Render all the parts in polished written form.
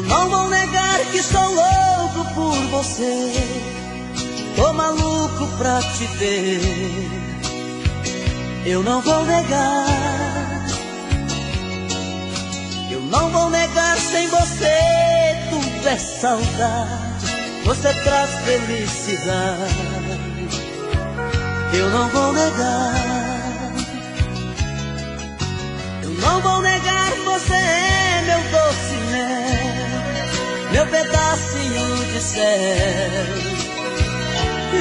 Não vou negar que estou louco por você, tô maluco pra te ver. Eu não vou negar, eu não vou negar, sem você tudo é saudade, você traz felicidade. Eu não vou negar, eu não vou negar, você é meu doce mel, meu pedacinho de céu.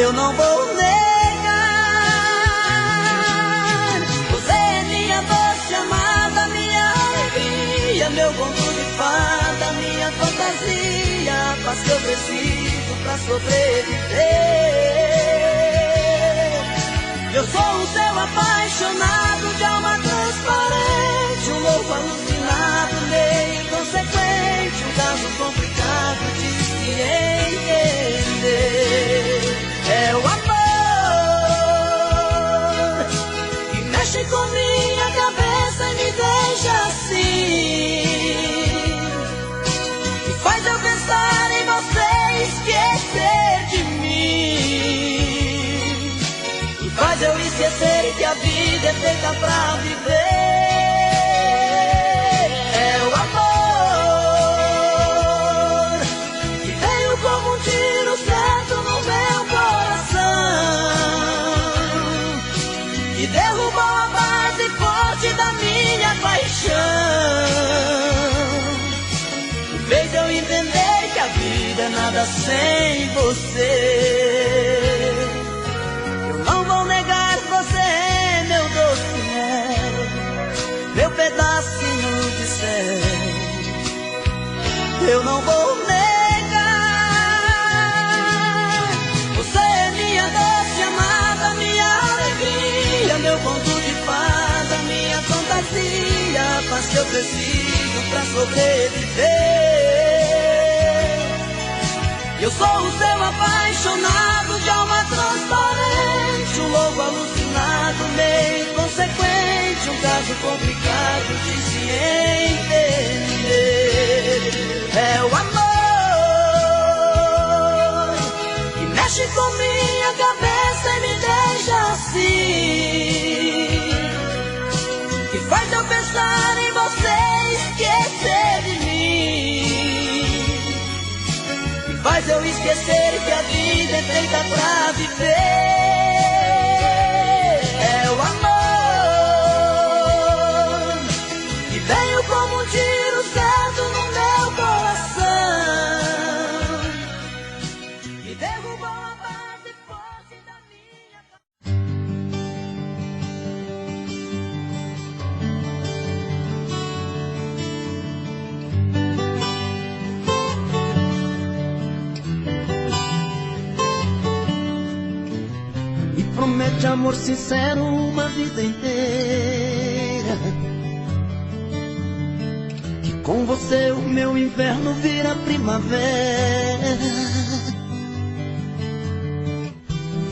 Eu não vou negar, você é minha doce amada, minha alegria, meu conto de fada, minha fantasia, a paz que eu preciso pra sobreviver. Eu sou o seu apaixonado de alma transparente, um louco alucinado, meio inconsequente, um caso complicado de se entender. É o amor que mexe com minha cabeça e me deixa assim, que faz eu pensar em você e esquecer de mim, que faz eu esquecer que a vida é feita pra viver. É o amor que veio como um tiro certo no meu coração, que derrubou a base forte da minha paixão, que fez eu entender que a vida é nada sem você. Eu não vou negar, você é meu doce mel, meu pedacinho de céu. Eu não vou negar, você é minha doce amada, minha alegria, meu conto de fada, minha fantasia, a paz que eu preciso pra sobreviver. Eu sou o seu apaixonado de alma transparente, um louco alucinado, meio inconsequente, um caso complicado de se entender. É o amor que mexe com minha cabeça e me deixa assim, que faz eu pensar em você e esquecer de mim, que faz eu esquecer que a vida é feita pra viver. É o amor que veio como um tiro certo no meu coração, que derrubou a base forte da minha. Me promete amor sincero uma vida inteira, que com você o meu inverno vira primavera.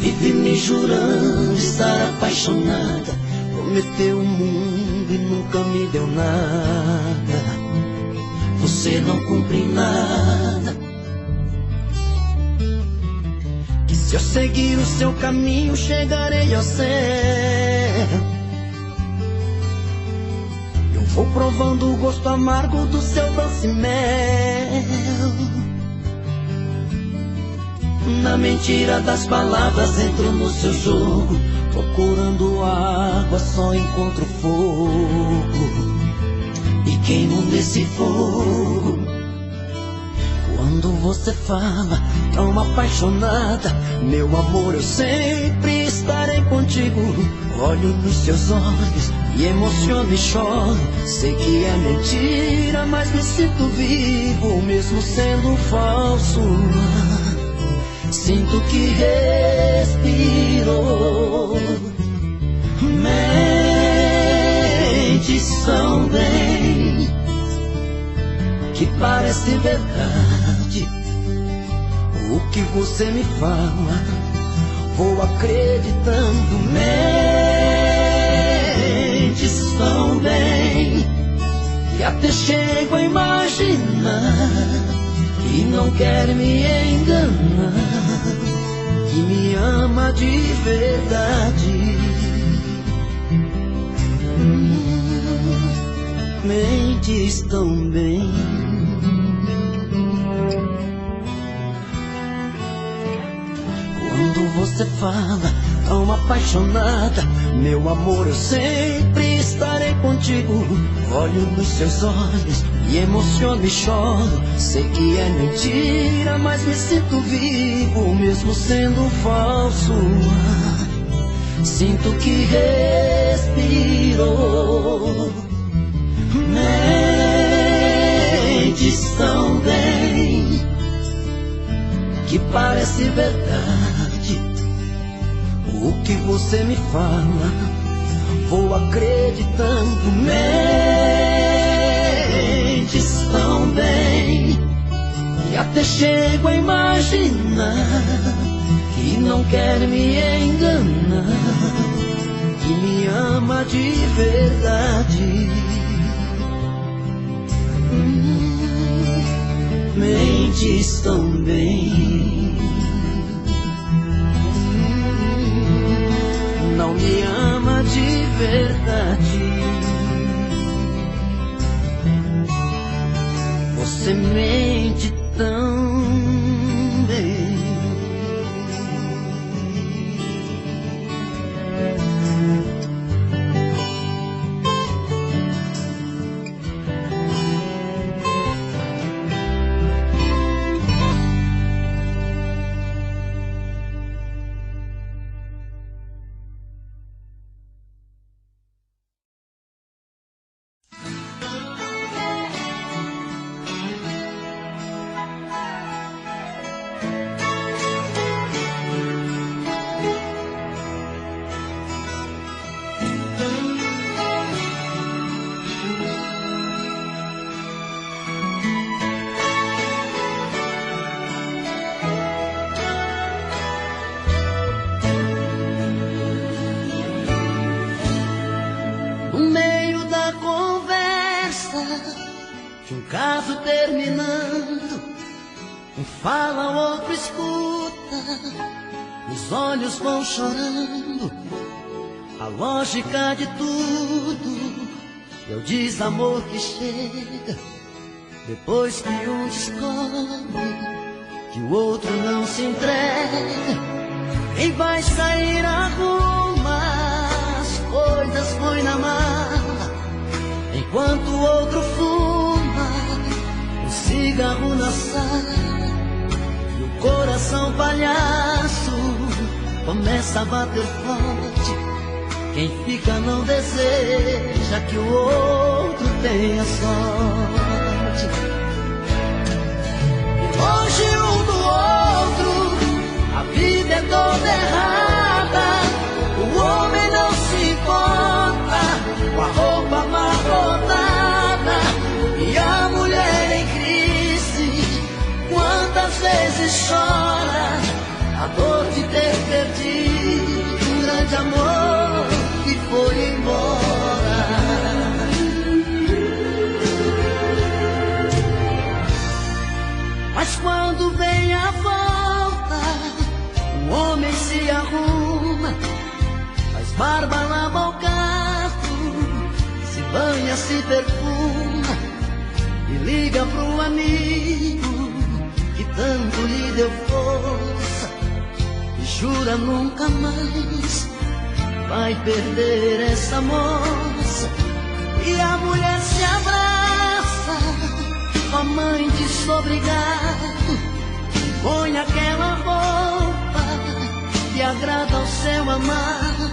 Vive me jurando estar apaixonada, prometeu o mundo e nunca me deu nada. Você não cumpre nada, que se eu seguir o seu caminho chegarei ao céu. Eu vou provando o gosto amargo do seu doce mel. Na mentira das palavras entro no seu jogo, procurando água só encontro fogo, e queimo nesse fogo. Quando você fala tão apaixonada, meu amor, eu sempre estarei contigo. Olho nos seus olhos e emociono e choro. Sei que é mentira, mas me sinto vivo, mesmo sendo falso. Sinto que respiro. Mentes tão bem, que parece verdade. O que você me fala, vou acreditando. Mentes tão bem, E até chego a imaginar que não quer me enganar, que me ama de verdade. Mentes tão bem. Quando você fala tão apaixonada, meu amor, eu sempre estarei contigo. Olho nos seus olhos, me emociono e choro. Sei que é mentira, mas me sinto vivo, mesmo sendo falso. Sinto que respiro. Mentes tão bem que parece verdade. O que você me fala, vou acreditando. Mentes tão bem que até chego a imaginar que não quer me enganar, que me ama de verdade. Mentes tão bem. Não me ama de verdade. Você mente tão bem. Caso terminando, um fala, o outro escuta, os olhos vão chorando. A lógica de tudo é o desamor que chega depois que um descobre que o outro não se entrega. Quem vai sair arruma as coisas, põe na mala, enquanto o outro fuma cigarro na sala. E o coração palhaço começa a bater forte. Quem fica não deseja que o outro tenha sorte. E longe um do outro, a vida é toda errada. O homem não se importa com a roupa amarrotada e a mulher em crise. Quantas vezes chora a dor de ter perdido um grande amor que foi embora. Mas quando vem a volta, o homem se arruma, faz barba, lava o carro, se banha, se perfuma e liga pro amigo que tanto lhe deu força e jura nunca mais vai perder essa moça. E a mulher se abraça com a mãe desobrigado e põe aquela roupa que agrada ao seu amado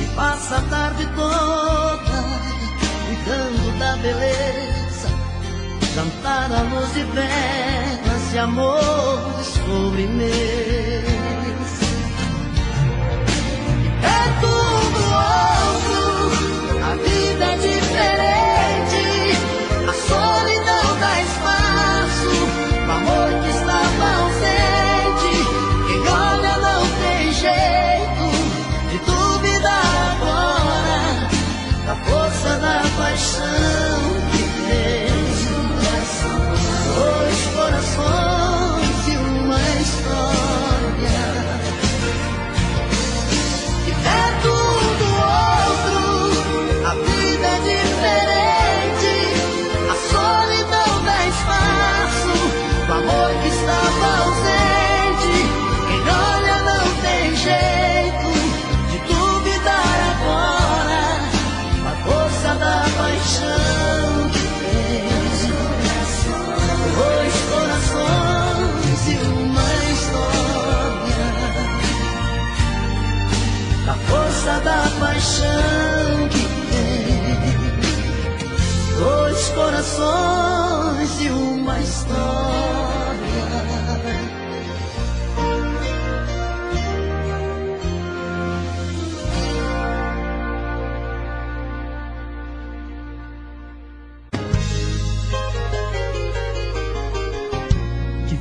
e passa a tarde toda cuidando da beleza, jantar à luz de velas e amor de sobremesa. É tudo outro, a vida é diferente, a solidão dá espaço, o amor que estava ausente. Quem olha não tem jeito de duvidar agora da força da paixão que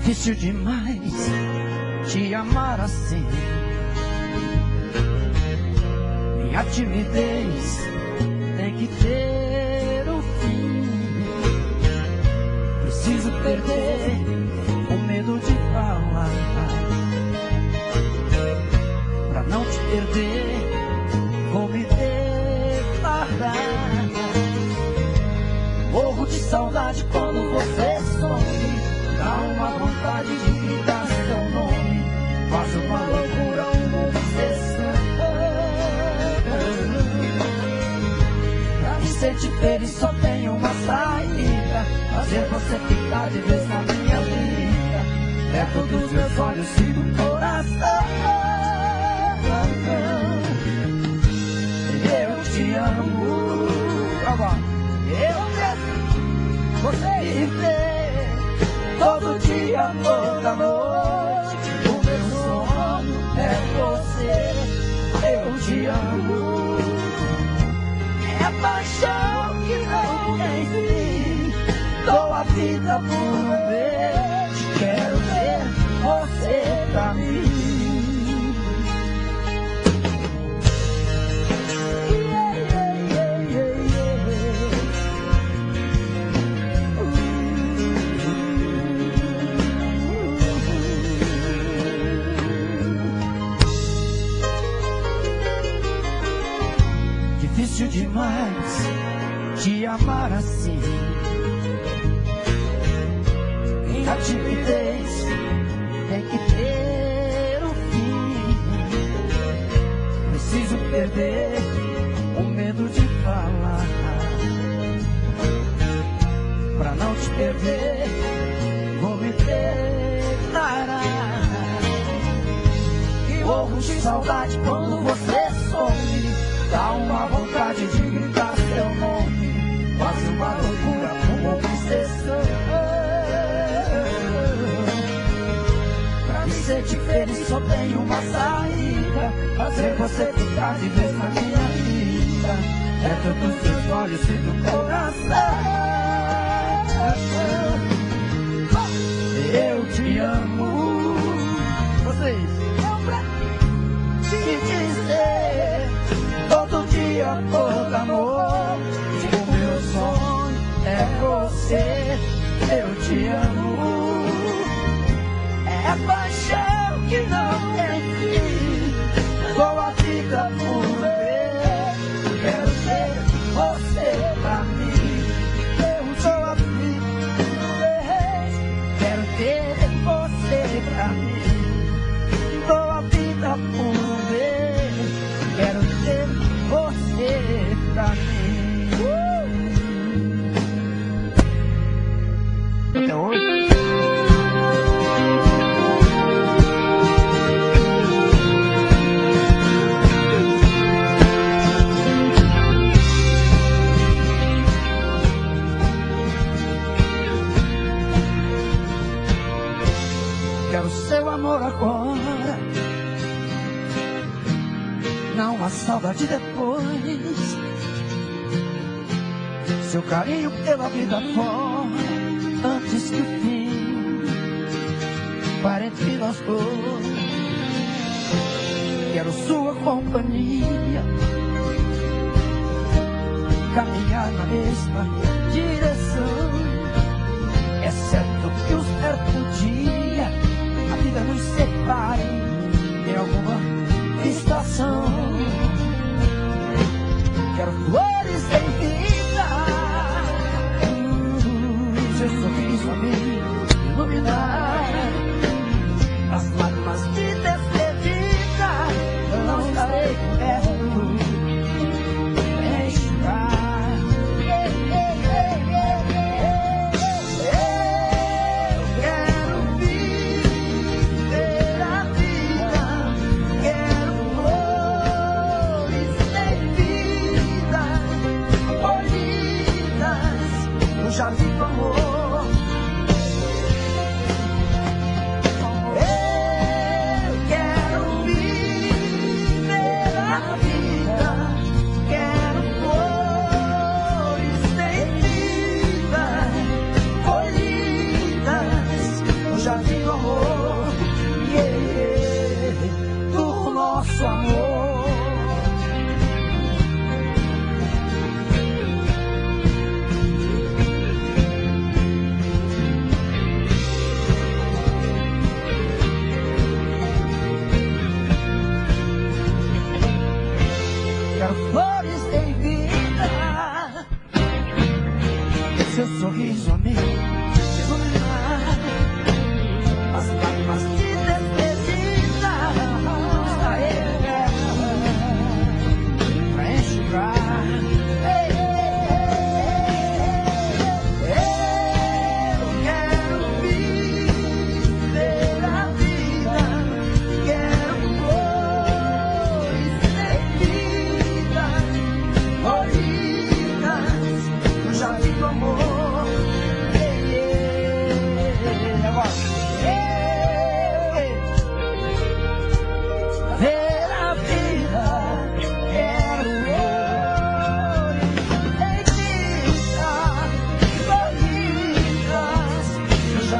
Difícil demais te amar assim. Minha timidez tem que ter um fim. Preciso perder o medo de falar. Pra não te perder, vou me declarar. Morro de saudade quando você some. Dá uma vontade de gritar seu nome. Faz uma loucura, uma obsessão. Pra me sentir feliz só tem uma saída: fazer você ficar de vez na minha vida, perto dos meus olhos e do coração. Eu te amo, eu quero você viver todo dia, toda noite. O meu sonho é você. Eu te amo. É paixão que não tem fim. Dou a vida por um beijo. Quero ver você pra mim. Difícil demais te amar assim. Minha timidez tem que ter um fim. Preciso perder o medo de falar. Pra não te perder, vou me declarar. Morro de saudade quando você some. Dá uma vontade de gritar seu nome. Faz uma loucura, uma obsessão. Pra me sentir feliz só tem uma saída: fazer você ficar de vez na minha vida, perto dos seus olhos e do coração. Eu te amo. Vocês te dizer todo dia, toda noite. O meu sonho é você. Eu te amo. É paixão que não tem fim. Dou a vida por ver. Quero ser você pra mim. Eu dou a vida por ver. Quero ter você pra mim. Dou a vida por ver. Quero ter você pra mim. Até hoje. Quero seu amor agora, não há saudade depois. Seu carinho pela vida fora, antes que o fim pare entre nós dois. Quero sua companhia, caminhar na mesma direção. É certo que um certo dia a vida nos separe em alguma estação. Quero flores em vida, seu sorriso a me iluminar. As lágrimas de despedida eu não estarei perto, enxugar.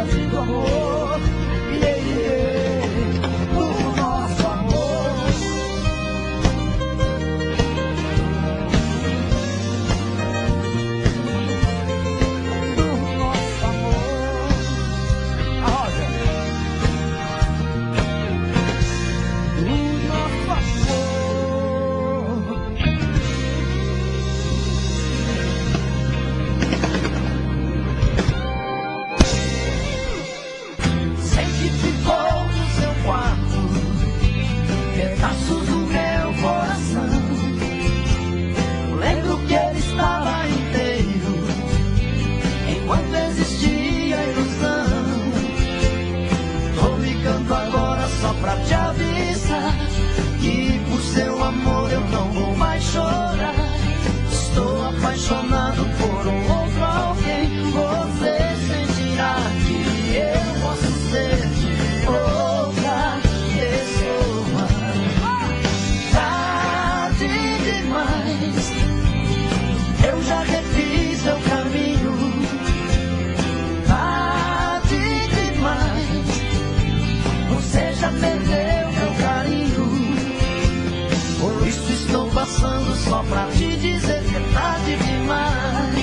metade do amor, do nosso amor. Do nosso amor. A Rosa. Do nosso amor. Pedaços do meu coração. Lembro que ele estava inteiro enquanto existia a ilusão. Tô ligando agora só pra te avisar que por seu amor eu não vou mais chorar. Estou apaixonado por um outro alguém. Você sentirá que eu posso ser outra pessoa. Eu já refiz seu caminho, tarde demais. Você já perdeu meu carinho. Por isso estou passando só pra te dizer que é tarde demais.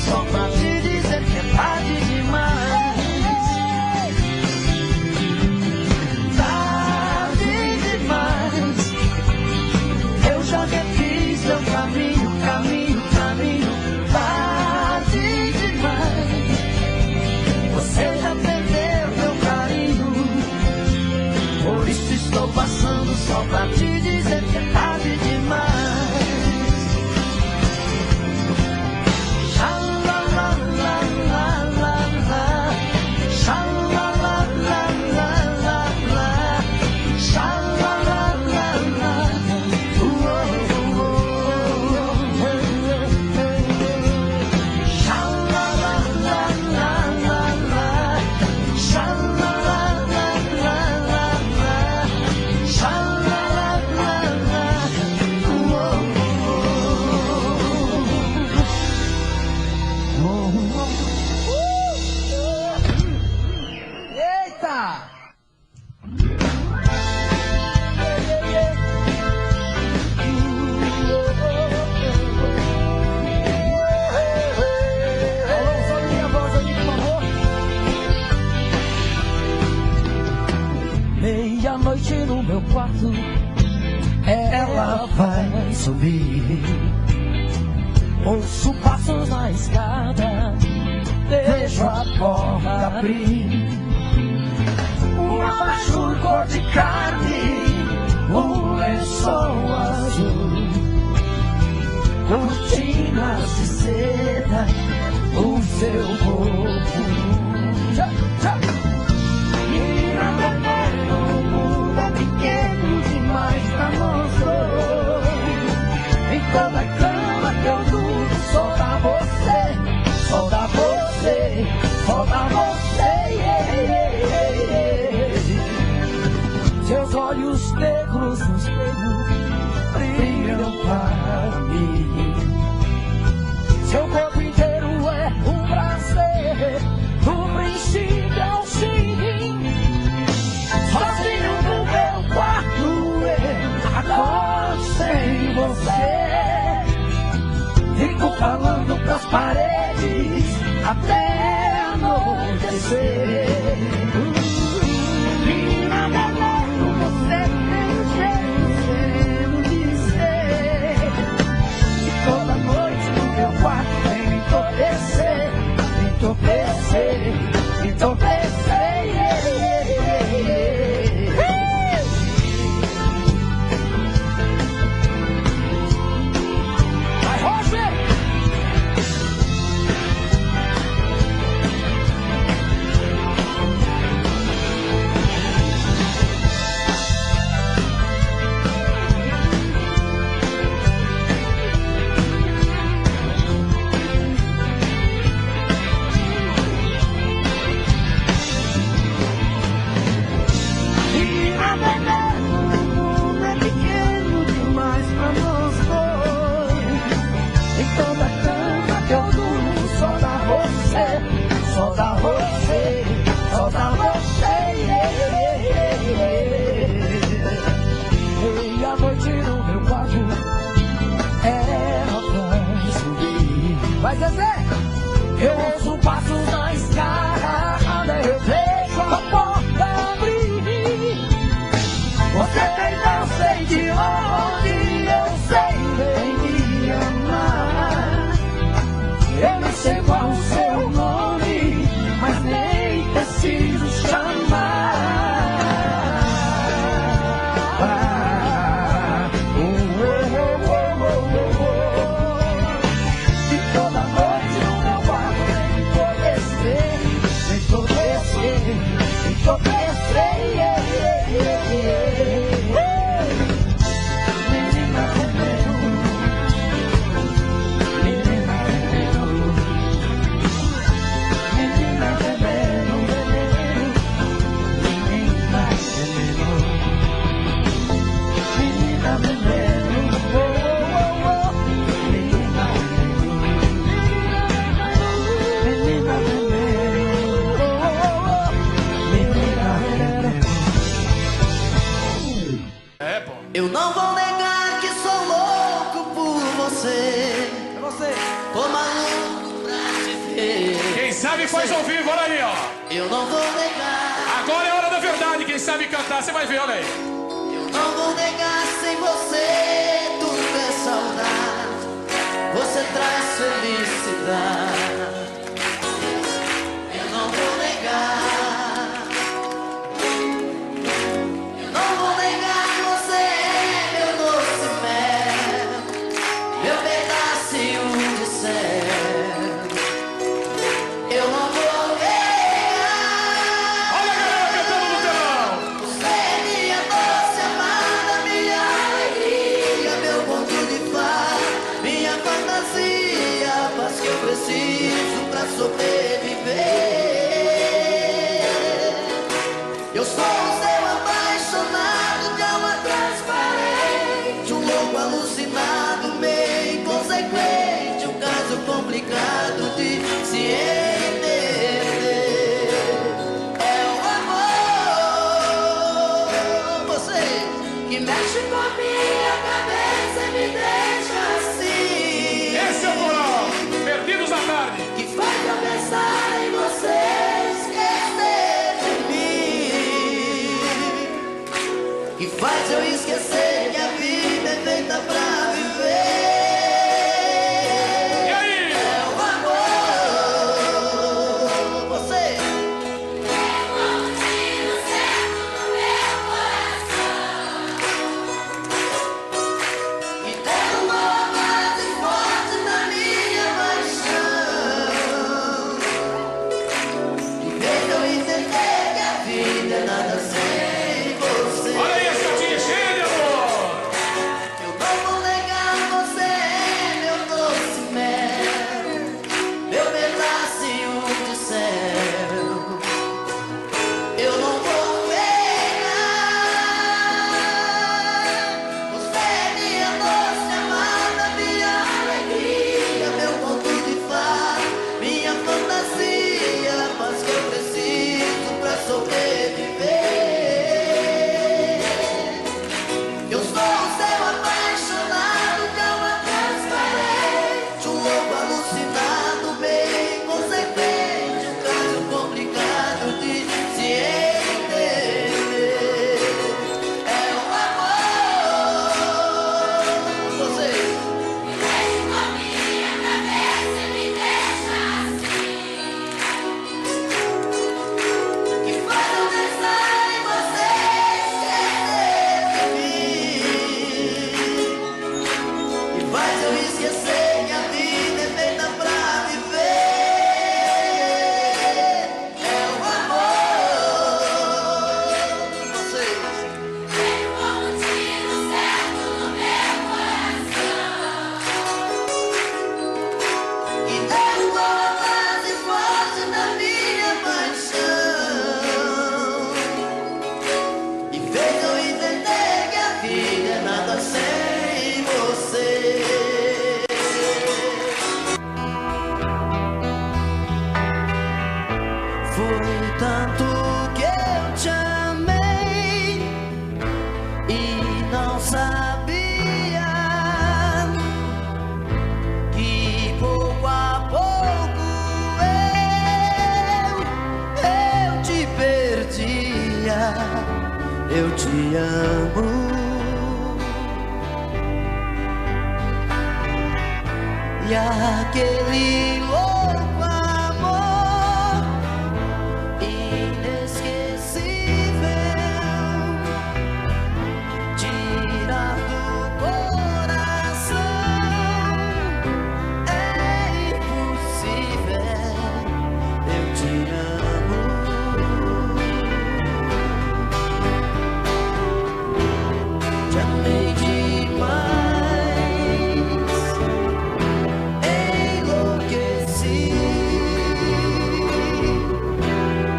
Só pra te dizer que é tarde demais. Tarde demais. Eu já refiz seu caminho. Tarde demais. Você já perdeu meu carinho. Por isso estou passando só pra te dizer que é tarde demais. Meia-noite no meu quarto, ela vai subir. Ouço passos na escada, vejo a porta abrir. Um abaixo cor de carne, um lençol azul, cortinas de seda, o seu corpo. O mundo é pequeno demais pra nós dois. Em toda cama que eu durmo, só dá você, só dá você, só dá você. Seus olhos negros no espelho brilham para mim. Seu corpo inteiro é um braceiro. falando pras paredes até anoitecer. Menina veneno, você tem um jeito de ser. E toda noite no meu quarto vem me entorpecer, me entorpecer, me entorpecer. Vai, Zezé! Eu ouço um passo na escada, eu vejo a porta abrir. Você tem não sei de onde, eu sei bem me amar. Eu não sei qual o seu nome, mas nem preciso chamar. Eu não vou negar que sou louco por você. É você. Tô maluco pra te ver. Quem sabe faz ao vivo, olha aí, ó. Eu não vou negar. Agora é a hora da verdade, quem sabe cantar, você vai ver, olha aí. Eu não vou negar, sem você tudo é saudade. Você traz felicidade. Eu não vou negar. Eu não vou negar, você é meu doce mel, meu pedacinho de céu. Eu não vou negar. Olha a galera cantando no telão. Você é minha doce amada, minha alegria, meu conto de fada, minha fantasia, a paz que eu preciso pra sobreviver. Eu sou o seu apaixonado de alma transparente, um louco alucinado, meio inconsequente, um caso complicado de se entender. É o amor, você que mexe com a minha cabeça e me deixa assim. Esse é o coral, Perdidos na Tarde. Que faz eu pensar em você, esquecer de mim. Que faz eu esquecer que a vida é feita pra viver. E aí? É o amor, você. E tem um amor mais forte na minha paixão. Que fez eu entender que a vida é nada sem você. Olha aí, essa tinha cheia de amor. eu te amo. E aquele louco amor inesquecível tira do coração, é impossível, eu te amo. Te amei demais, enlouqueci,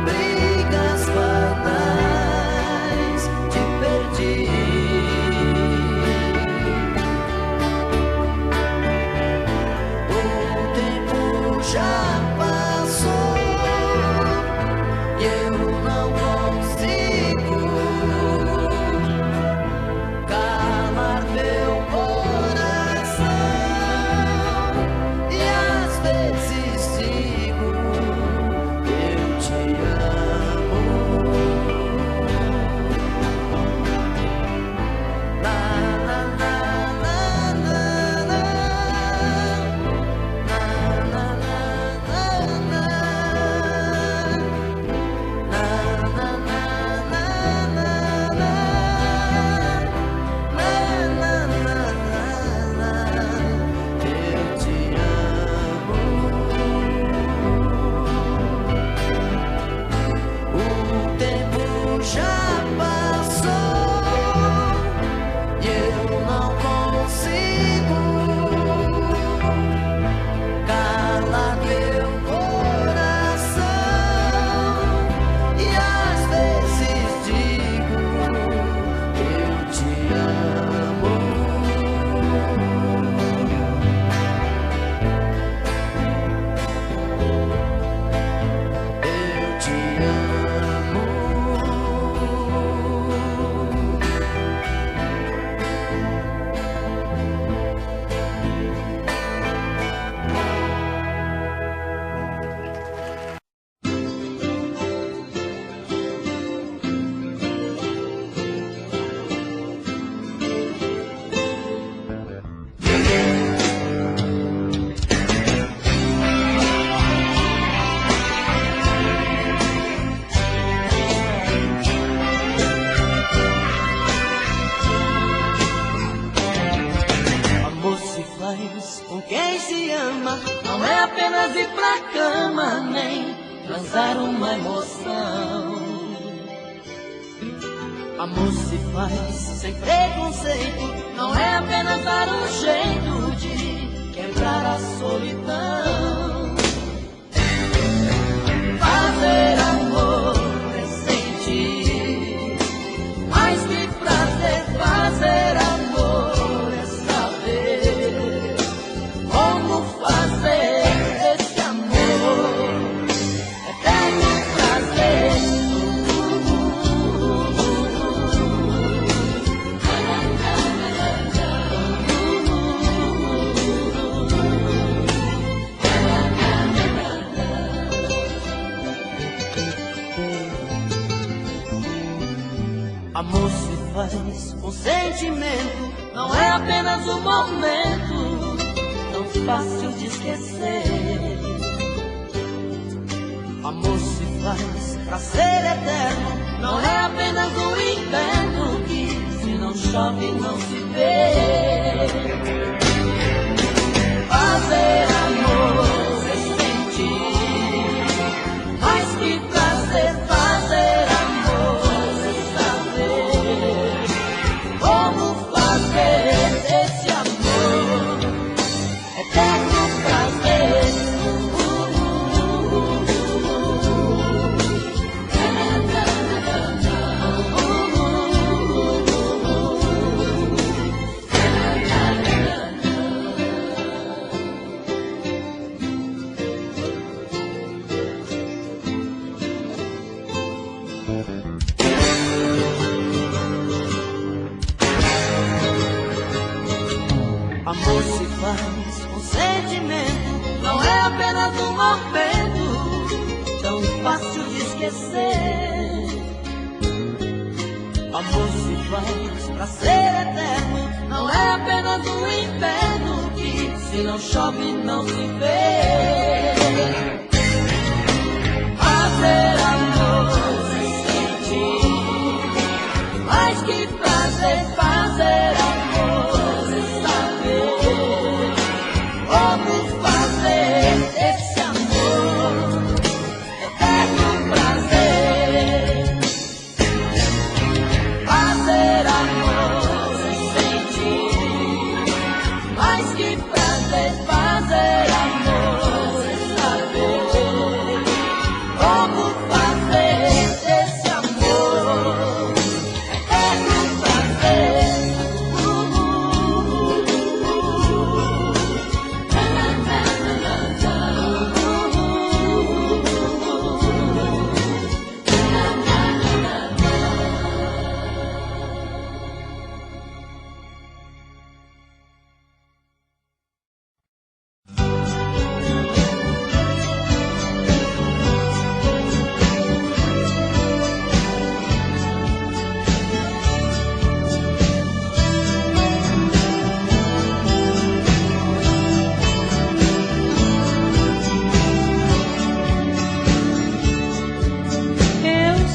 brigas banais, te perdi. O tempo já passou e eu não consigo calar meu coração. E às vezes digo, eu te amo. Na na na na na na, na na na na na, na na na na na, eu te amo. O tempo já passou e eu não consigo calar meu coração. E às vezes digo, eu te amo. Eu te amo. Amor se faz com quem se ama, não é apenas ir pra cama, nem transar uma emoção. Amor se faz sem preconceito, não é apenas dar um jeito de quebrar a solidão. Fazer amor é sentir, mais que prazer. Fazer amor é saber como fazer esse amor eterno prazer. Amor se faz com sentimento, não é apenas um momento tão fácil de esquecer. Amor se faz pra ser eterno, não é apenas um inverno que se não chove não se vê. Fazer amor é sentir, mais que prazer. Fazer amor é saber como fazer esse amor eterno prazer. Amor se faz com sentimento, não é apenas um momento tão fácil de esquecer. amor se faz pra ser eterno. Não é apenas um inferno que se não chove não se vê. Fazer amor sem sentir, mas que prazer fazer amor sem saber como fazer esse amor eterno prazer. Fazer amor sem sentir, mas que prazer fazer amor sem saber como fazer esse amor eterno prazer.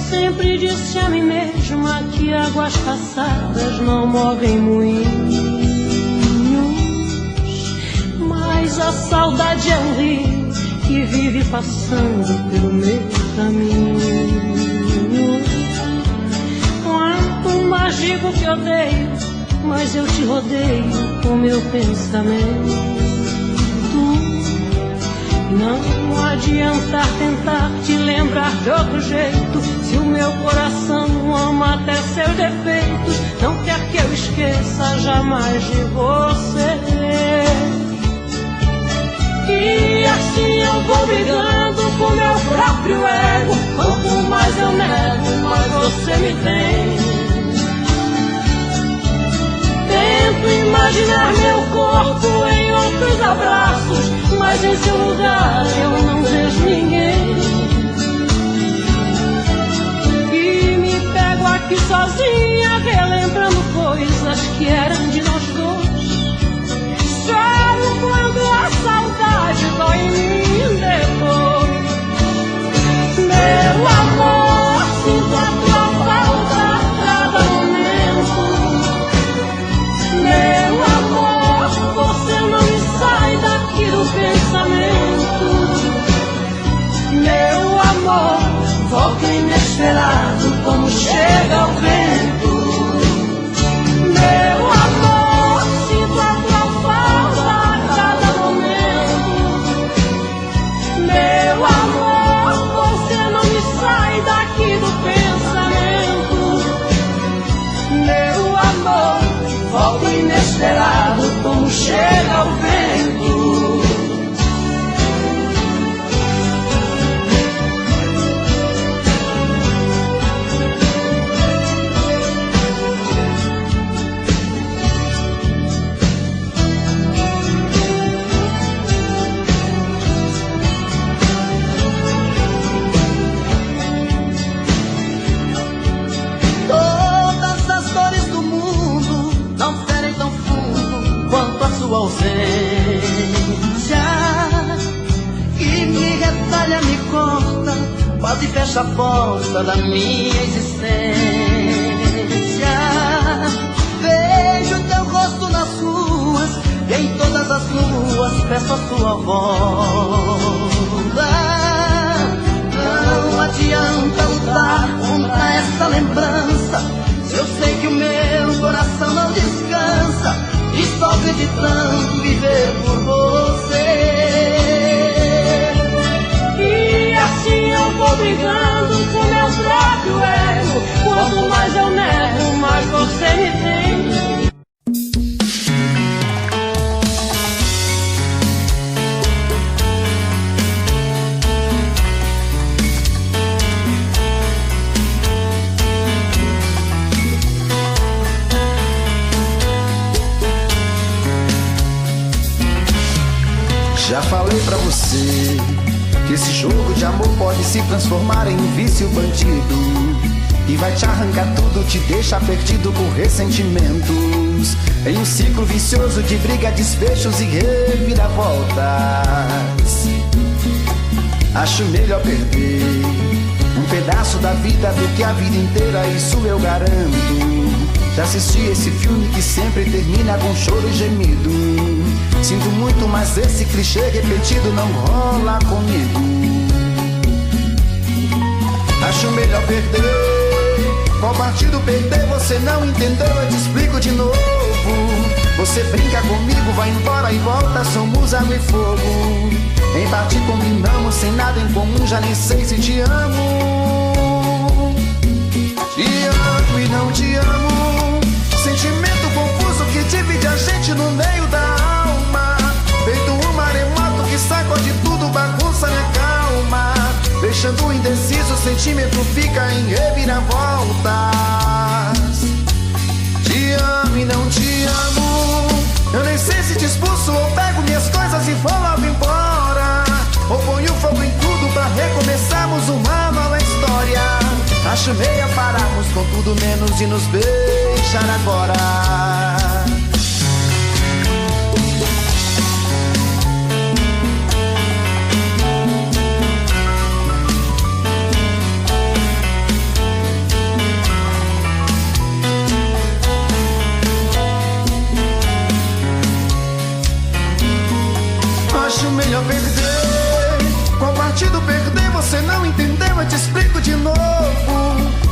Sempre disse a mim mesma que águas passadas não movem moinhos, mas a saudade é um rio que vive passando pelo meu caminho. Quanto mais digo que odeio, mas eu te rodeio com meu pensamento. Não adianta tentar te lembrar de outro jeito, se o meu coração ama até seus defeitos. Não quer que eu esqueça jamais de você. E assim eu vou brigando com meu próprio ego. Quanto mais eu nego, mais você me tem. Tento imaginar meu corpo em outros abraços, mas em seu lugar eu não vejo ninguém. E me pego aqui sozinha, relembrando coisas que eram de nós dois. Choro quando a saudade dói em mim depois. Meu amor, sinto a tua falta a cada momento. Meu amor, você não me sai daqui do pensamento. Meu amor, volta inesperado como chega o vento. Meu amor, sinto a tua falta a cada momento. Meu amor, você não me sai daqui do pensamento. Meu amor, volta inesperado como chega o vento. Todas as dores do mundo não ferem tão fundo quanto a sua ausência, que me retalha, me corta, quase fecha a porta da minha existência. Vejo teu rosto nas ruas e em todas as luas peço a sua volta. Não adianta lutar contra essa lembrança, se eu sei que o meu coração não descansa e só acreditando viver por você. E assim eu vou brigando com meu próprio ego. Quanto mais eu nego, mais você me tem. Já falei pra você que esse jogo de amor pode se transformar em um vício bandido. e vai te arrancar tudo, te deixa perdido por ressentimentos, em um ciclo vicioso de briga, desfechos e reviravoltas. Acho melhor perder um pedaço da vida do que a vida inteira, isso eu garanto. Já assisti esse filme que sempre termina com choro e gemido. Sinto muito, mas esse clichê repetido não rola comigo. Acho melhor perder. Qual partido perder? Você não entendeu, eu te explico de novo. Você brinca comigo, vai embora e volta, somos água e fogo. Em parte combinamos, sem nada em comum, já nem sei se te amo. Te amo e não te amo. Sentimento confuso que divide a gente no meio da alma. Feito um maremoto que sacode tudo, bagunça minha calma. Deixando indeciso, o sentimento fica em reviravoltas. Te amo e não te amo. Eu nem sei se te expulso ou pego minhas coisas e vou logo embora, ou ponho fogo em tudo pra recomeçarmos uma nova história. Acho meia pararmos com tudo menos de nos beijar agora. Acho melhor perder. Qual partido perder? Você não entendeu, eu te explico de novo.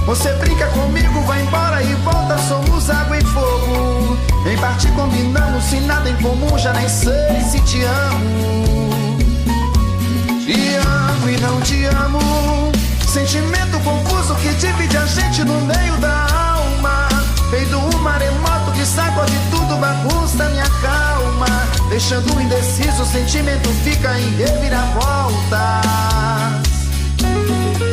Você brinca comigo, vai embora e volta, somos água e fogo. Em parte combinamos, sem nada em comum, já nem sei se te amo. Te amo e não te amo. Sentimento confuso que divide a gente no meio da alma. Feito um maremoto que sacode tudo, bagunça minha calma. Deixando indeciso, o sentimento fica em reviravoltas.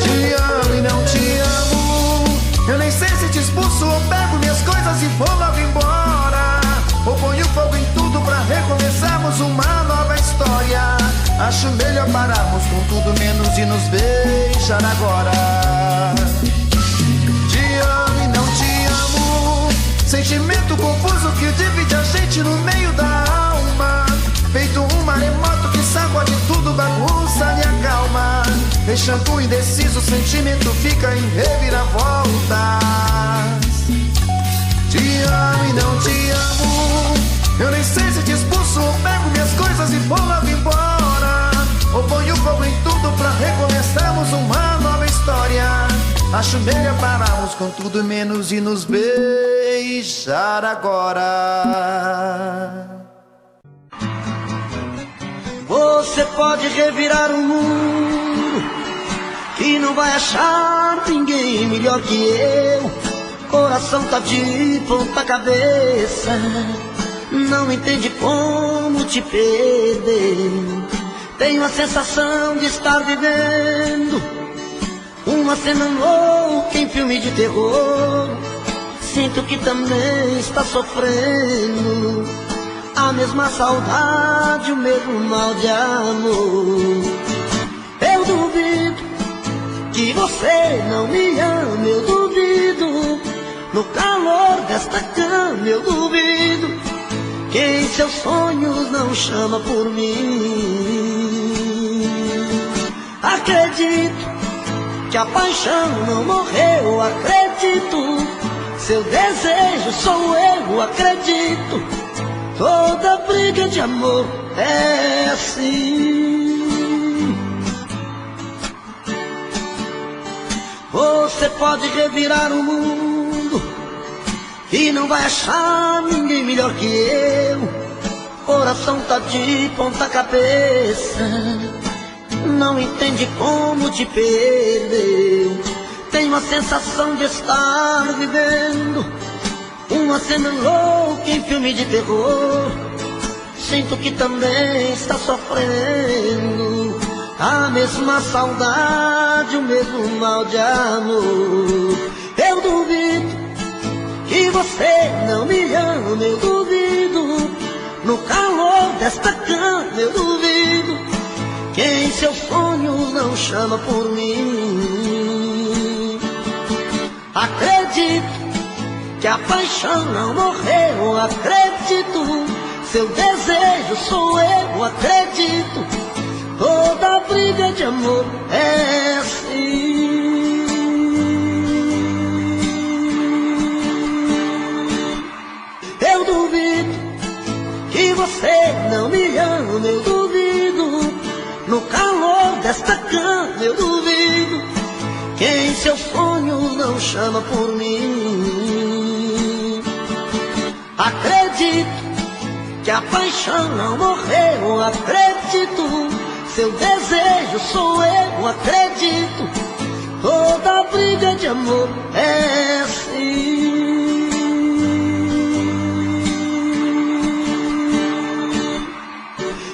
Te amo e não te amo. Eu nem sei se te expulso ou pego minhas coisas e vou logo embora, ou ponho fogo em tudo pra recomeçarmos uma nova história. Acho melhor pararmos com tudo menos de nos beijar agora. Te amo e não te amo. Sentimento confuso que divide a gente no meio da alma. Feito um maremoto que sacode tudo, bagunça minha calma. Deixando indeciso, o sentimento fica em reviravoltas. Te amo e não te amo. Eu nem sei se te expulso ou pego minhas coisas e vou logo embora, ou ponho fogo em tudo pra recomeçarmos uma nova história. Acho melhor pararmos com tudo menos de nos beijar agora. Você pode revirar o mundo e não vai achar ninguém melhor que eu. Coração tá de ponta cabeça, não entende como te perder. Tenho a sensação de estar vivendo uma cena louca em filme de terror. Sinto que também está sofrendo a mesma saudade, o mesmo mal de amor. Eu duvido que você não me ama, eu duvido. No calor desta cama eu duvido que em seus sonhos não chama por mim. Acredito que a paixão não morreu, acredito. Seu desejo sou eu, acredito. Toda briga de amor é assim. Você pode revirar o mundo e não vai achar ninguém melhor que eu. Coração tá de ponta cabeça, não entende como te perder. Tenho a sensação de estar vivendo uma cena louca em filme de terror. Sinto que também está sofrendo a mesma saudade, o mesmo mal de amor. Eu duvido que você não me ama, eu duvido. No calor desta cama eu duvido que em seus sonhos não chama por mim. Acredito que a paixão não morreu, acredito. Seu desejo sou eu, acredito. Toda briga de amor é assim. Eu duvido que você não me ama, eu duvido. No calor desta cama eu duvido. Quem seus sonhos não chama por mim. Acredito que a paixão não morreu, acredito. Seu desejo sou eu, acredito. Toda briga de amor é assim.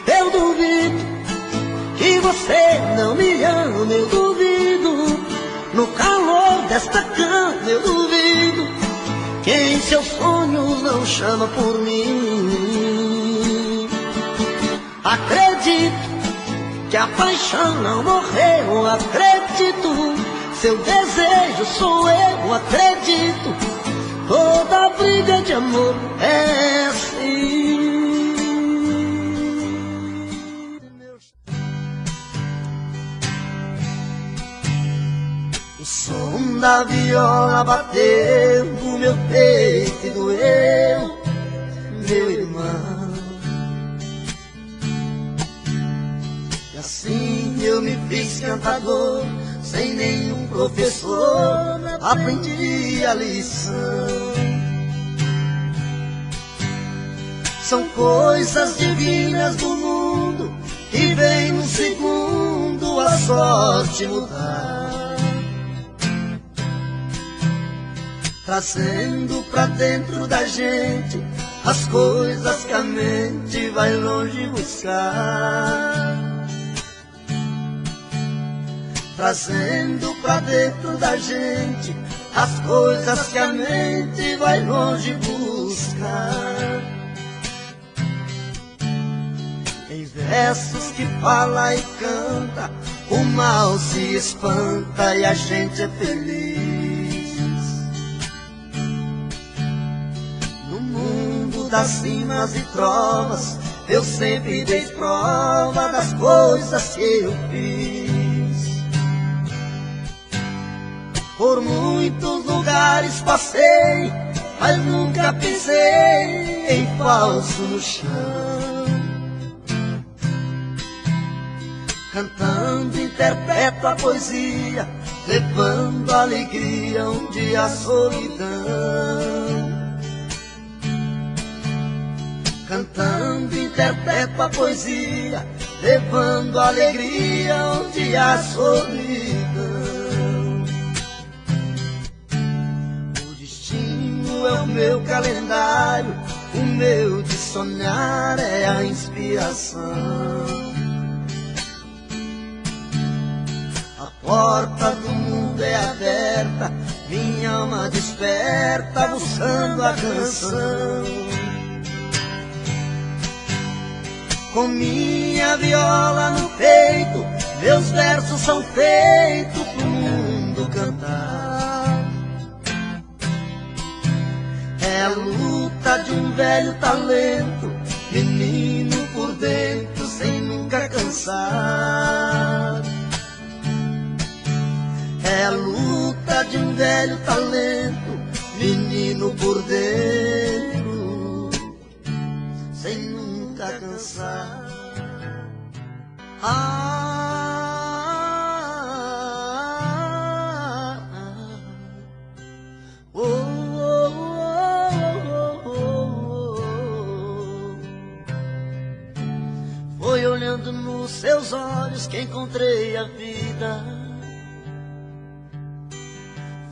Eu duvido que você não me ama, eu duvido. No calor desta cama eu duvido. Quem seus sonhos não chama por mim. Acredito que a paixão não morreu, acredito. Seu desejo sou eu, acredito. Toda briga de amor é assim. O som da viola bateu no meu peito e doeu, meu irmão. E assim eu me fiz cantador, sem nenhum professor, aprendi a lição. São coisas divinas do mundo, que vem num segundo a sorte mudar, trazendo pra dentro da gente as coisas que a mente vai longe buscar. Trazendo pra dentro da gente as coisas que a mente vai longe buscar. Em versos que fala e canta, o mal se espanta e a gente é feliz. Das cimas e trovas, eu sempre dei prova das coisas que eu fiz. Por muitos lugares passei, mas nunca pisei em falso no chão. Cantando interpreto a poesia, levando alegria onde a solidão. Cantando interpreto a poesia, levando alegria onde há solidão. O destino é o meu calendário, o meu de sonhar é a inspiração. A porta do mundo é aberta, minha alma desperta buscando a canção. Com minha viola no peito, meus versos são feitos pro mundo cantar. É a luta de um velho talento, menino por dentro sem nunca cansar. É a luta de um velho talento, menino por dentro sem nunca cansar. Foi olhando nos seus olhos que encontrei a vida.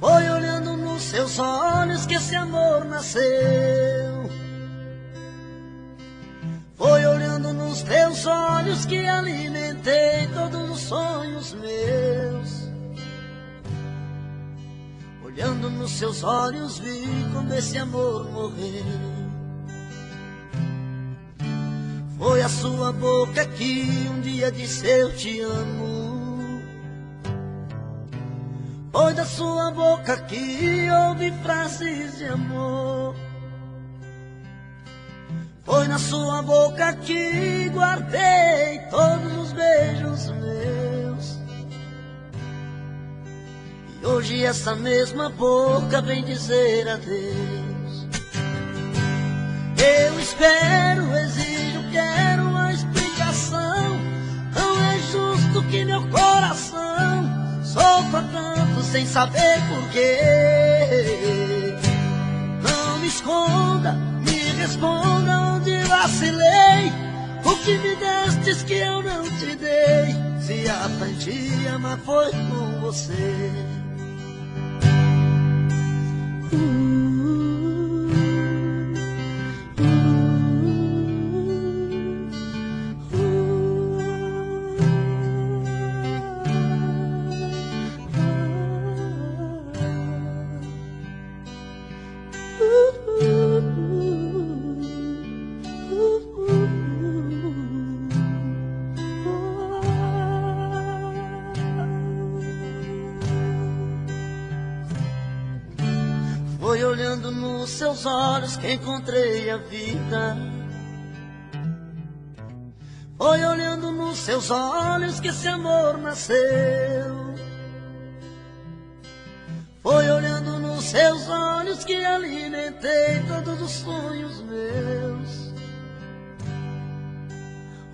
Foi olhando nos seus olhos que esse amor nasceu. Foi olhando nos teus olhos que alimentei todos os sonhos meus. Olhando nos seus olhos vi como esse amor morreu. Foi a sua boca que um dia disse eu te amo. Foi da sua boca que ouvi frases de amor. Foi na sua boca que guardei todos os beijos meus. E hoje essa mesma boca vem dizer adeus. Eu espero, exijo, quero uma explicação. Não é justo que meu coração sofra tanto sem saber porquê. Não me esconda, me responda onde vacilei. O que me destes que eu não te dei? Se aprendi a amar foi com você. Foi olhando nos seus olhos que encontrei a vida. Foi olhando nos seus olhos que esse amor nasceu. Foi olhando nos seus olhos que alimentei todos os sonhos meus.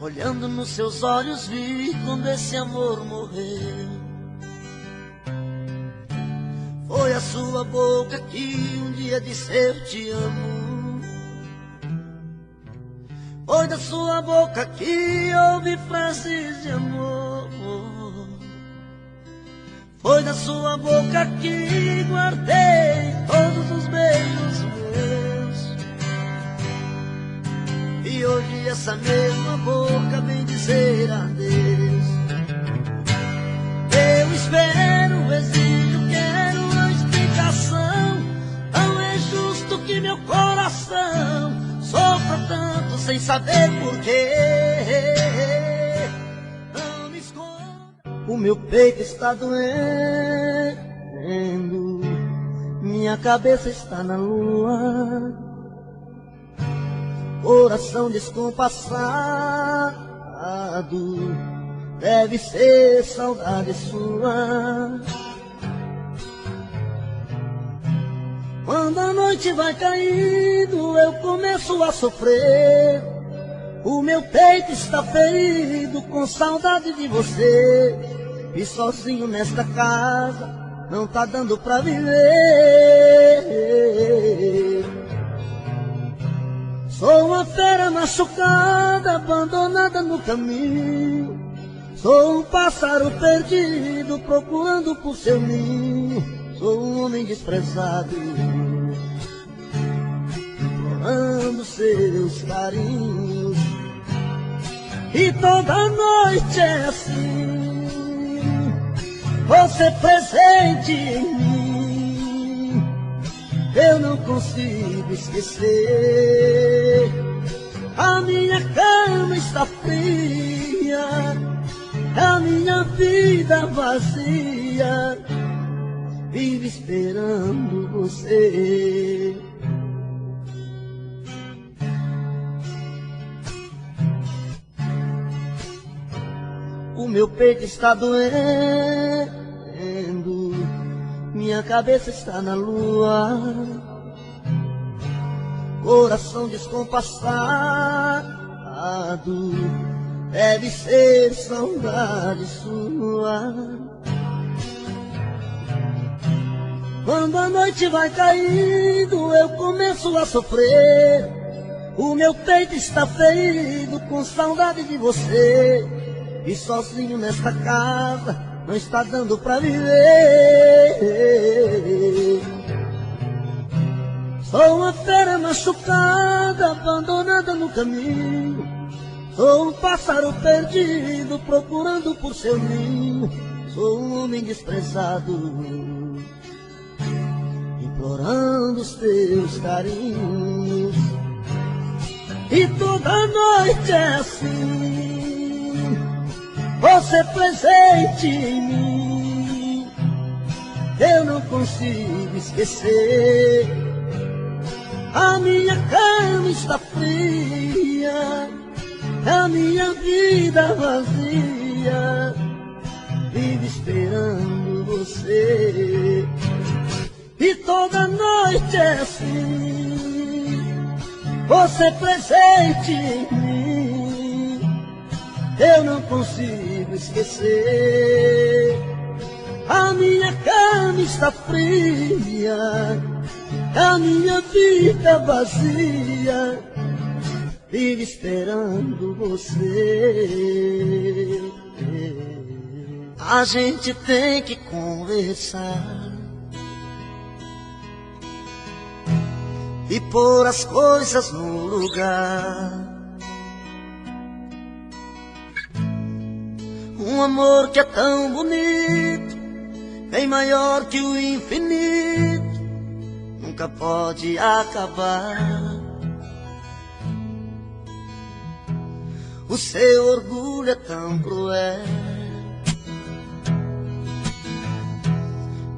Olhando nos seus olhos vi quando esse amor morreu. Foi a sua boca que um dia disse eu te amo. Foi da sua boca que ouvi frases de amor. Foi da sua boca que guardei todos os beijos meus. E hoje essa mesma boca vem dizer adeus. Eu espero, exijo, quero uma explicação. Não é justo que meu coração sofra tanto sem saber porquê. Não me esconda. O meu peito está doendo, minha cabeça está na lua, coração descompassado, deve ser saudade sua. Quando a noite vai caindo, eu começo a sofrer. O meu peito está ferido com saudade de você. E sozinho nesta casa não tá dando pra viver. Sou uma fera machucada, abandonada no caminho. Sou um pássaro perdido, procurando por seu ninho. Sou um homem desprezado, implorando seus carinhos. E toda noite é assim, você presente em mim. Eu não consigo esquecer. A minha cama está fria, a minha vida vazia, vive esperando você. O meu peito está doendo, minha cabeça está na lua, coração descompassado, deve ser saudade sua. Quando a noite vai caindo, eu começo a sofrer. O meu peito está ferido com saudade de você. E sozinho nesta casa não está dando pra viver. Sou uma fera machucada, abandonada no caminho. Sou um pássaro perdido, procurando por seu ninho. Sou um homem desprezado, implorando os teus carinhos. E toda noite é assim, você presente em mim. eu não consigo esquecer. A minha cama está fria, a minha vida vazia, vive esperando você. E toda noite é assim, você presente em mim, eu não consigo esquecer. A minha cama está fria, a minha vida vazia, vive esperando você. A gente tem que conversar e pôr as coisas no lugar. Um amor que é tão bonito, bem maior que o infinito, nunca pode acabar. O seu orgulho é tão cruel,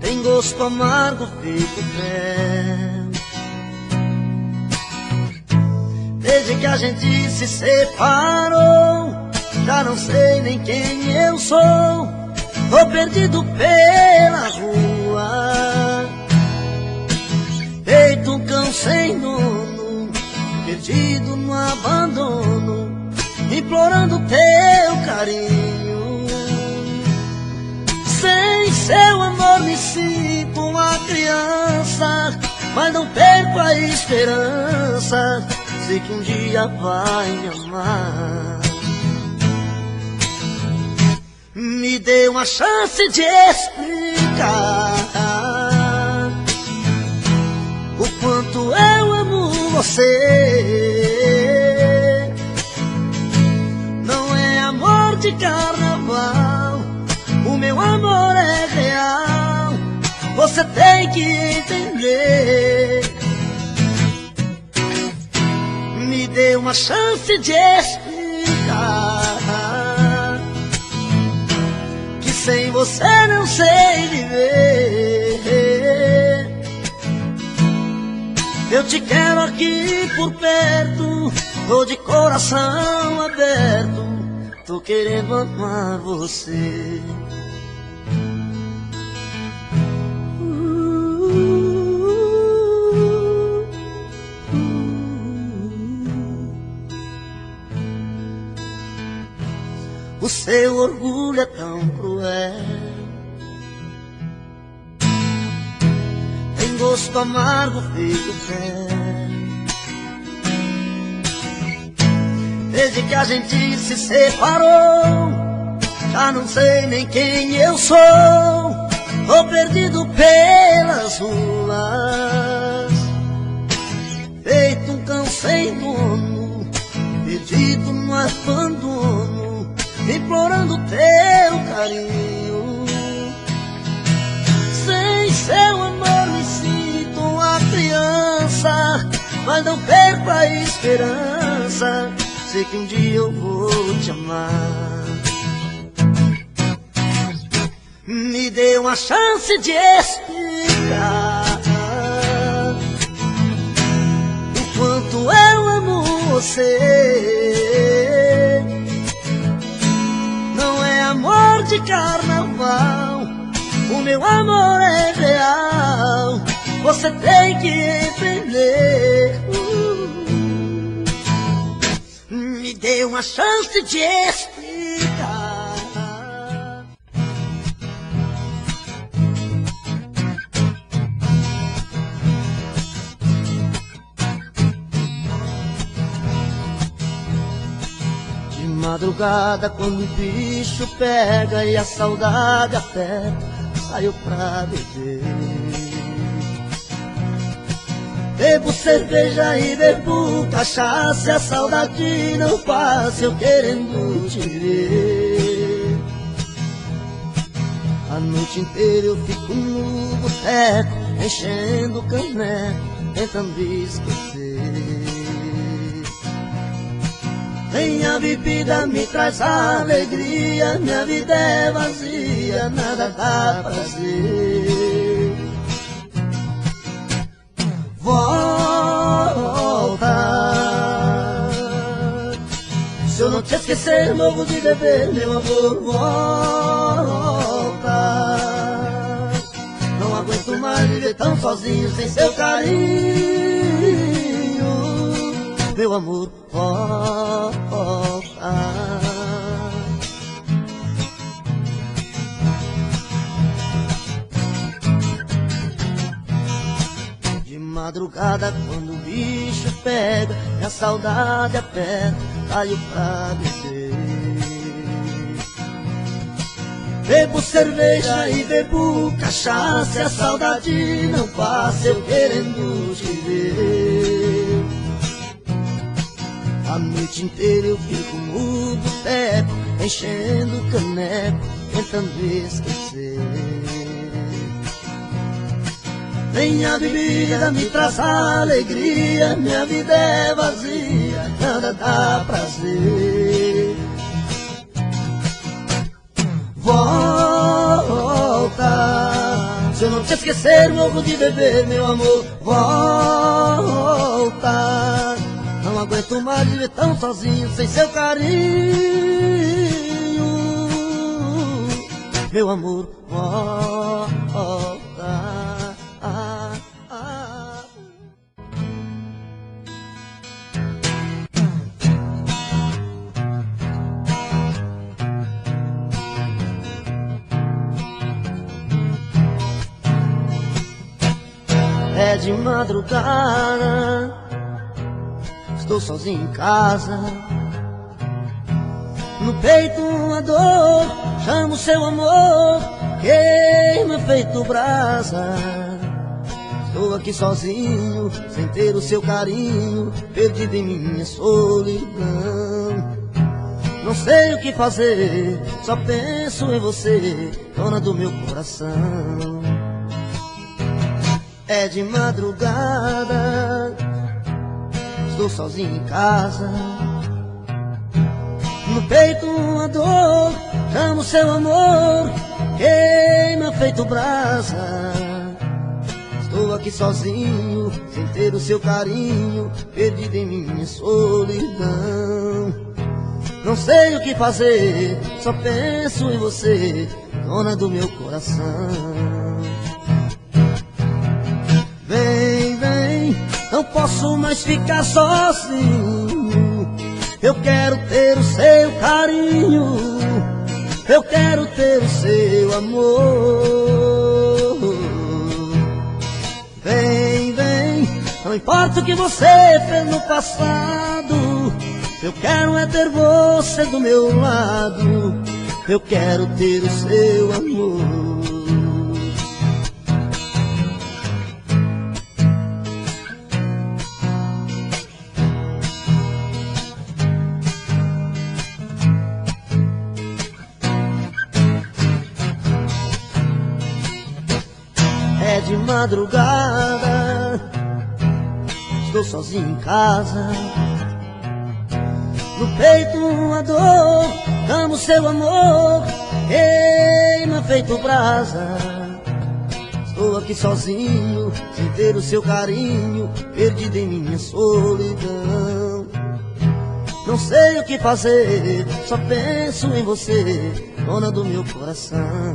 tem gosto amargo, fica fel. Desde que a gente se separou, já não sei nem quem eu sou. Tô perdido pela rua, feito um cão sem dono, perdido no abandono, implorando teu carinho. Sem seu amor me sinto uma criança, mas não perco a esperança, sei que um dia vai me amar. Me dê uma chance de explicar o quanto eu amo você. Não é amor de carnaval, o meu amor é real, você tem que entender. Me dê uma chance de explicar que sem você não sei viver. Eu te quero aqui por perto, tô de coração aberto, tô querendo amar você. O seu orgulho é tão cruel, tem gosto amargo, feito fel. Desde que a gente se separou, já não sei nem quem eu sou. Tô perdido pelas ruas, feito um cão sem dono, perdido no abandono, implorando teu carinho. Sem seu amor me sinto uma criança, mas não perco a esperança, sei que um dia eu vou te amar. Me dê uma chance de explicar o quanto eu amo você. Não é amor de carnaval, o meu amor é real, você tem que entender. Me dê uma chance de explicar. De madrugada, quando o bicho pega e a saudade aperta, saio pra beber. Bebo cerveja e bebo cachaça, a saudade não passa, eu querendo te ver. A noite inteira eu fico no boteco, enchendo o caneco, tentando esquecer. Nem a bebida me traz alegria, minha vida é vazia, nada dá prazer. te esquecer, morro de beber, meu amor, volta. Não aguento mais viver tão sozinho sem seu carinho, meu amor, volta. De madrugada quando o bicho pega e a saudade aperta, saio pra beber. Bebo cerveja e bebo cachaça, e a saudade não passa, eu querendo te ver. A noite inteira eu fico no boteco, enchendo o caneco, tentando esquecer. Nem a bebida me traz alegria, minha vida é vazia, nada dá prazer. Volta, se eu não te esquecer, morro de beber, meu amor, volta. Não aguento mais viver tão sozinho sem seu carinho, meu amor, volta. É de madrugada, estou sozinho em casa. No peito uma dor, chamo seu amor, queima feito brasa. Estou aqui sozinho, sem ter o seu carinho, perdido em minha solidão. Não sei o que fazer, só penso em você, dona do meu coração. É de madrugada, estou sozinho em casa. No peito uma dor, chamo seu amor, queima feito brasa. Estou aqui sozinho, sem ter o seu carinho, perdido em minha solidão. Não sei o que fazer, só penso em você, dona do meu coração. Vem, vem, não posso mais ficar sozinho. Eu quero ter o seu carinho, eu quero ter o seu amor. Vem, vem, não importa o que você fez no passado, eu quero é ter você do meu lado, eu quero ter o seu amor. É de madrugada, estou sozinho em casa. No peito uma dor, amo seu amor, queima feito brasa. Estou aqui sozinho, sem ter o seu carinho, perdido em minha solidão. Não sei o que fazer, só penso em você, dona do meu coração.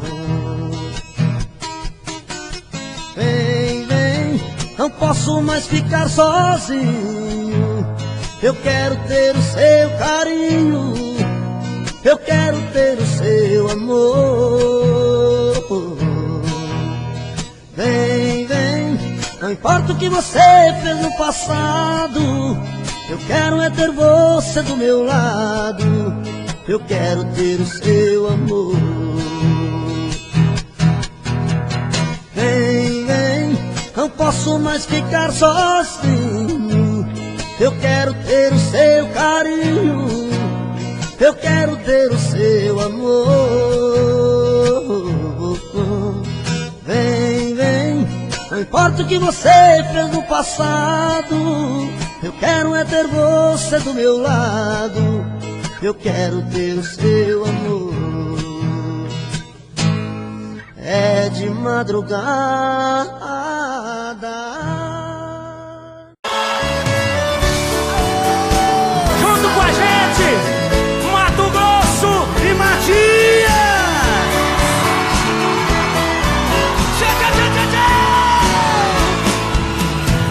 Vem, vem, não posso mais ficar sozinho. Eu quero ter o seu carinho, eu quero ter o seu amor. Vem, vem, não importa o que você fez no passado, eu quero é ter você do meu lado, eu quero ter o seu amor. Vem, vem, não posso mais ficar sozinho. Eu quero ter o seu carinho, eu quero ter o seu amor. Vem, vem, não importa o que você fez no passado, eu quero é ter você do meu lado, eu quero ter o seu amor. É de madrugada. Junto com a gente,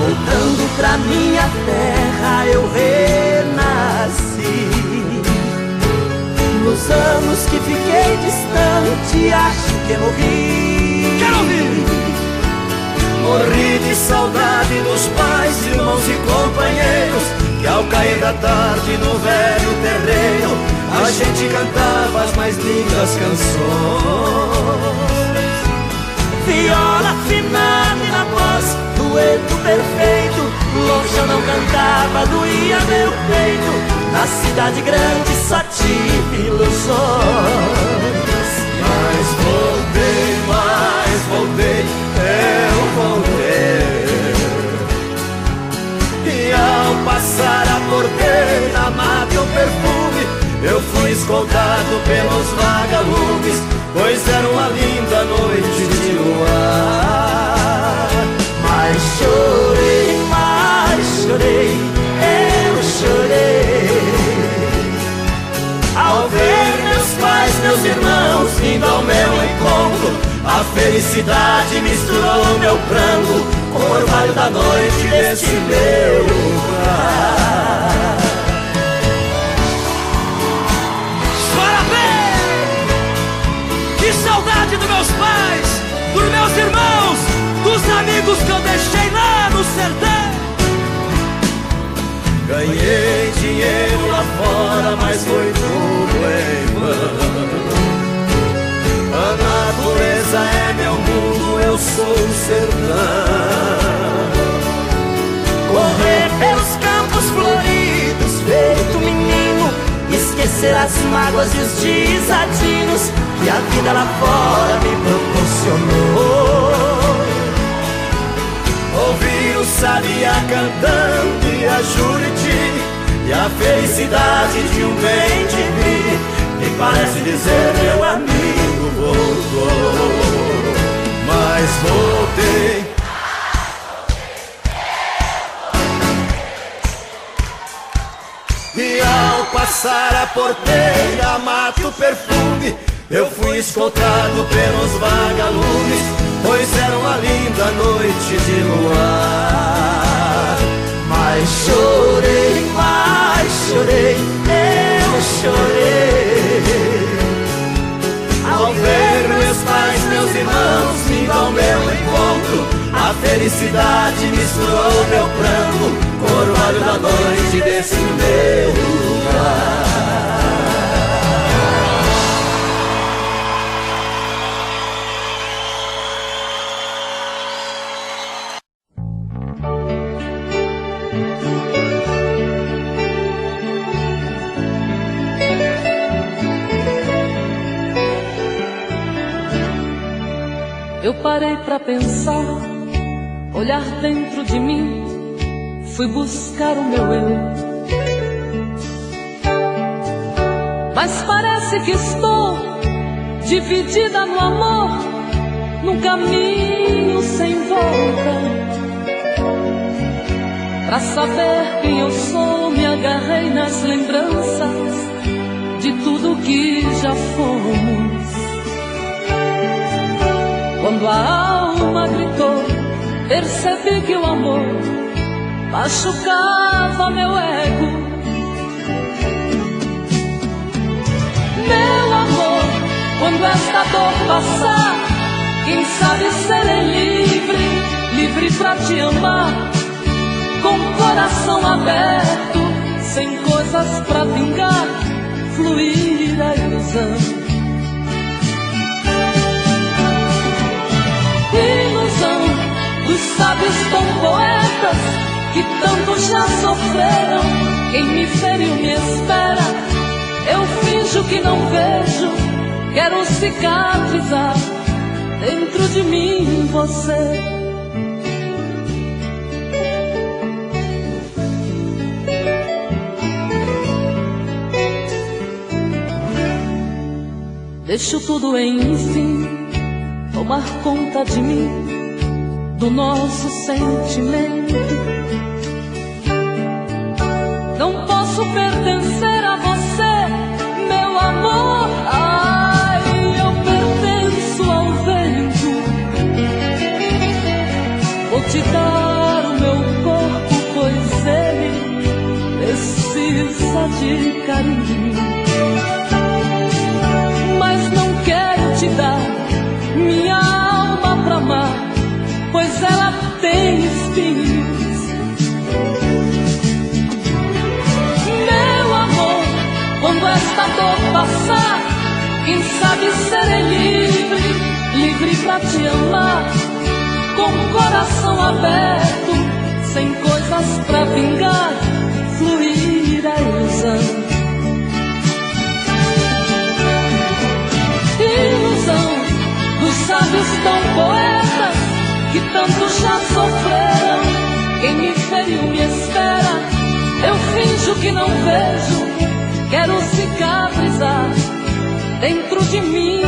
voltando pra minha terra eu renasci. Nos anos que fiquei distante, acho que morri. Quero ouvir! Morri de saudade dos pais, irmãos e companheiros, que ao cair da tarde no velho terreiro a gente cantava as mais lindas canções. Viola afinada e na voz, dueto perfeito, longe eu não cantava, doía meu peito. Na cidade grande só tive ilusões. Mas voltei, eu voltei. E ao passar a porteira, amar teu perfume, eu fui escoltado pelos vagalumes, pois era uma linda noite de luar. Mas chorei, eu chorei ao ver meus pais, meus irmãos vindo ao meu encontro. A felicidade misturou meu pranto com o orvalho da noite desse meu lugar. Chora bem! Que saudade dos meus pais, dos meus irmãos, dos amigos que eu deixei lá no sertão. Ganhei dinheiro lá fora, mas foi tudo em vão. A natureza é meu mundo, eu sou o sertão. Correr pelos campos floridos, feito menino, esquecer as mágoas e os desatinos que a vida lá fora me proporcionou. Ouvir o sabiá cantando e a Juriti, e a felicidade de um bem-de-vi, me parece dizer meu amigo voltou. Mas voltei. E ao passar a porteira, mato perfume, eu fui escoltado pelos vagalumes, pois era uma linda noite de luar. Mas chorei, eu chorei ao ver meus pais, meus irmãos vindo ao meu encontro. A felicidade misturou meu pranto com o orvalho da noite desse meu lugar. Eu parei pra pensar, olhar dentro de mim, fui buscar o meu eu. Mas parece que estou dividida no amor, num caminho sem volta. Pra saber quem eu sou, me agarrei nas lembranças de tudo que já fomos. Quando a alma gritou, percebi que o amor machucava meu ego. Meu amor, quando esta dor passar, quem sabe serei livre, livre pra te amar, com o coração aberto, sem coisas pra vingar, fluir a ilusão. Ilusão dos sábios tão poetas que tanto já sofreram. Quem me feriu me espera, eu finjo que não vejo, quero cicatrizar dentro de mim você. Deixo tudo enfim tomar conta de mim, do nosso sentimento. Não posso pertencer a você, meu amor. Ai, eu pertenço ao vento. Vou te dar o meu de carinho. Mas não quero te dar minha alma pra amar, pois ela tem espinhos. Meu amor, quando esta dor passar, quem sabe serei livre, livre pra te amar, com o coração aberto, sem coisas pra vingar, fluir a ilusão. Ilusão dos sábios tão poetas, que tanto já sofreram. Quem me feriu me espera, eu finjo que não vejo, quero cicatrizar dentro de mim